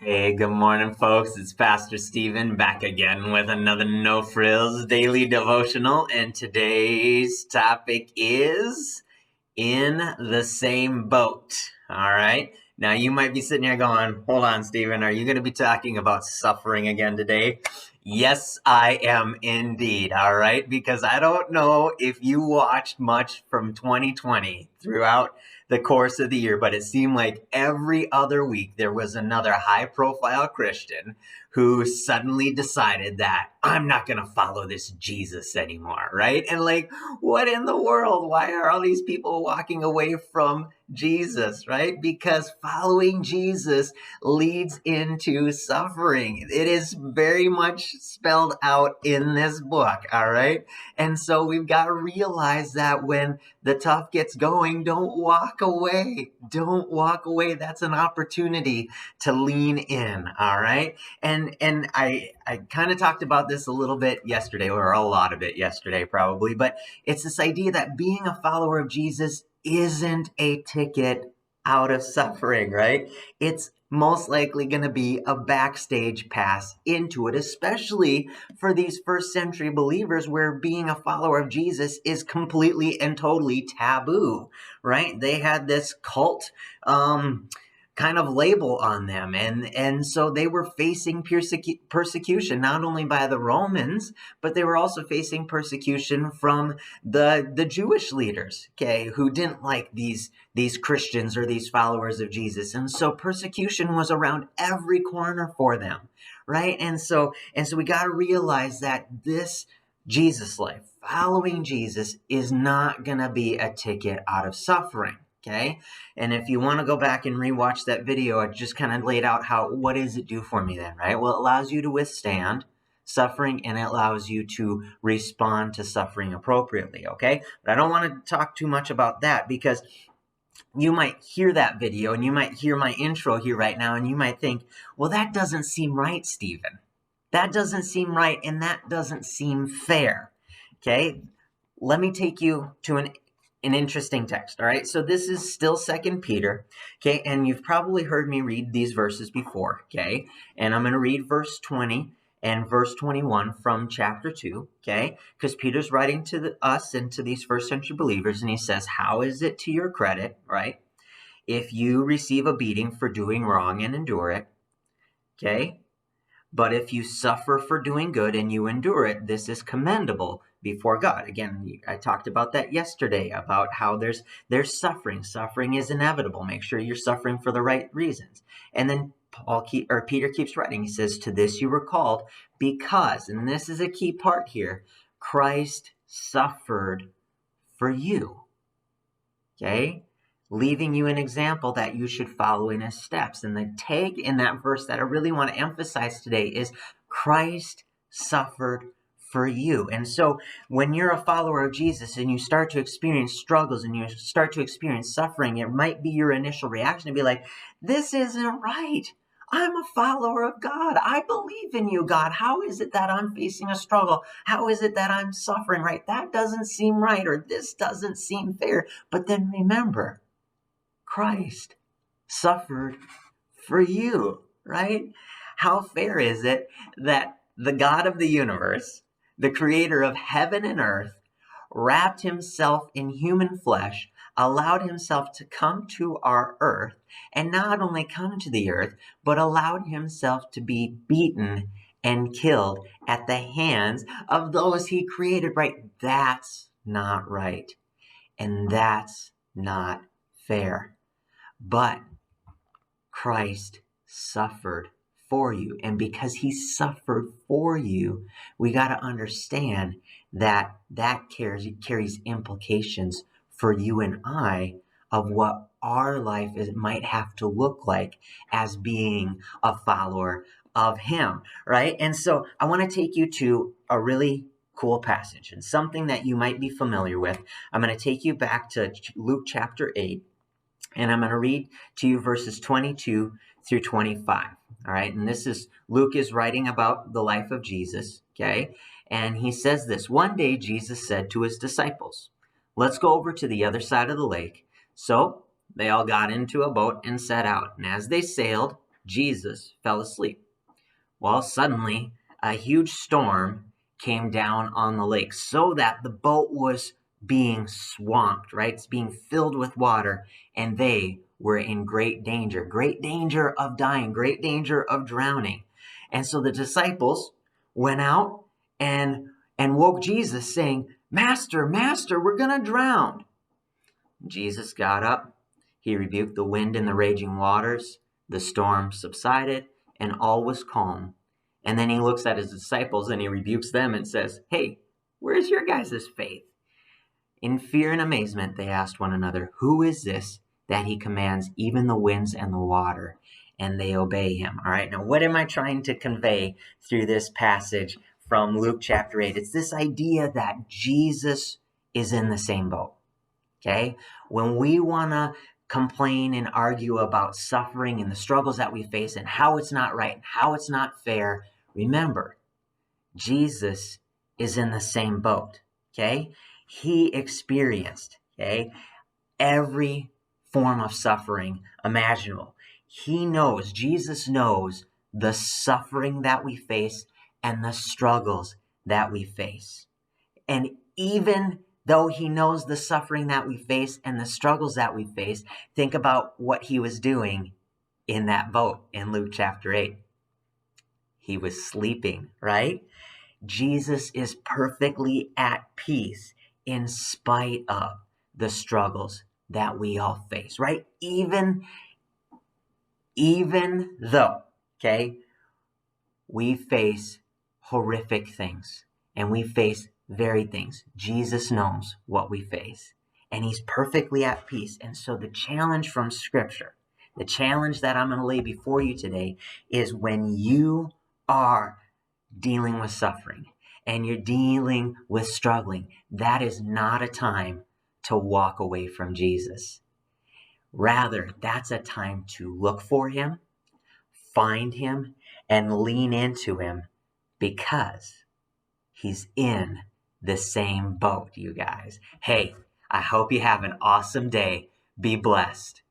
Hey, good morning, folks. It's Pastor Stephen back again with another No Frills daily devotional. And today's topic is in the same boat. All right. Now, you might be sitting here going, hold on, Stephen, are you going to be talking about suffering again today? Yes, I am indeed. All right. Because I don't know if you watched much from 2020 throughout the course of the year, but it seemed like every other week there was another high profile Christian who suddenly decided that I'm not going to follow this Jesus anymore, right? And like, what in the world? Why are all these people walking away from Jesus, right? Because following Jesus leads into suffering. It is very much spelled out in this book, all right? And so we've got to realize that when the tough gets going, don't walk away. Don't walk away. That's an opportunity to lean in, all right? And I kind of talked about this a little bit yesterday, or a lot of it yesterday probably, but it's this idea that being a follower of Jesus isn't a ticket out of suffering, right? It's most likely going to be a backstage pass into it, especially for these first century believers where being a follower of Jesus is completely and totally taboo, right? They had this cult kind of label on them, and so they were facing persecution not only by the Romans, but they were also facing persecution from the Jewish leaders, okay, who didn't like these Christians or these followers of Jesus. And so persecution was around every corner for them, right? And so we got to realize that this Jesus life, following Jesus, is not going to be a ticket out of suffering. Okay. And if you want to go back and rewatch that video, I just kind of laid out what does it do for me then, right? Well, it allows you to withstand suffering and it allows you to respond to suffering appropriately. Okay. But I don't want to talk too much about that because you might hear that video and you might hear my intro here right now and you might think, well, that doesn't seem right, Stephen. That doesn't seem right and that doesn't seem fair. Okay. Let me take you to an interesting text. All right. So this is still Second Peter. Okay. And you've probably heard me read these verses before. Okay. And I'm going to read verse 20 and verse 21 from chapter 2. Okay. Because Peter's writing to us and to these first century believers. And he says, how is it to your credit, right, if you receive a beating for doing wrong and endure it? Okay. But if you suffer for doing good and you endure it, this is commendable before God. Again, I talked about that yesterday, about how there's suffering. Suffering is inevitable. Make sure you're suffering for the right reasons. And then Peter keeps writing. He says, to this you were called because, and this is a key part here, Christ suffered for you. Okay? Leaving you an example that you should follow in his steps. And the tag in that verse that I really want to emphasize today is Christ suffered for you. And so when you're a follower of Jesus and you start to experience struggles and you start to experience suffering, it might be your initial reaction to be like, this isn't right. I'm a follower of God. I believe in you, God. How is it that I'm facing a struggle? How is it that I'm suffering, right? That doesn't seem right, or this doesn't seem fair. But then remember, Christ suffered for you, right? How fair is it that the God of the universe, the creator of heaven and earth, wrapped himself in human flesh, allowed himself to come to our earth, and not only come to the earth, but allowed himself to be beaten and killed at the hands of those he created, right? That's not right. And that's not fair. But Christ suffered for you. And because he suffered for you, we got to understand that carries implications for you and I of what our life might have to look like as being a follower of him, right? And so I want to take you to a really cool passage and something that you might be familiar with. I'm going to take you back to Luke chapter 8. And I'm going to read to you verses 22 through 25. All right. And Luke is writing about the life of Jesus. Okay. And he says this: one day Jesus said to his disciples, let's go over to the other side of the lake. So they all got into a boat and set out. And as they sailed, Jesus fell asleep. Well, suddenly, a huge storm came down on the lake so that the boat was being swamped, right? It's being filled with water, and they were in great danger of dying, great danger of drowning. And so the disciples went out and woke Jesus saying, Master, Master, we're going to drown. Jesus got up. He rebuked the wind and the raging waters. The storm subsided and all was calm. And then he looks at his disciples and he rebukes them and says, Hey, where's your guys' faith? In fear and amazement, they asked one another, Who is this that he commands even the winds and the water? And they obey him. All right, now what am I trying to convey through this passage from Luke chapter 8? It's this idea that Jesus is in the same boat. Okay? When we want to complain and argue about suffering and the struggles that we face and how it's not right and how it's not fair, remember, Jesus is in the same boat. Okay? He experienced, okay, every form of suffering imaginable. He knows, Jesus knows the suffering that we face and the struggles that we face. And even though he knows the suffering that we face and the struggles that we face, think about what he was doing in that boat in Luke chapter 8. He was sleeping, right? Jesus is perfectly at peace in spite of the struggles that we all face, right? Even though, okay, we face horrific things and we face varied things, Jesus knows what we face and he's perfectly at peace. And so the challenge from Scripture, the challenge that I'm going to lay before you today is when you are dealing with suffering and you're dealing with struggling, that is not a time to walk away from Jesus. Rather, that's a time to look for him, find him, and lean into him because he's in the same boat, you guys. Hey, I hope you have an awesome day. Be blessed.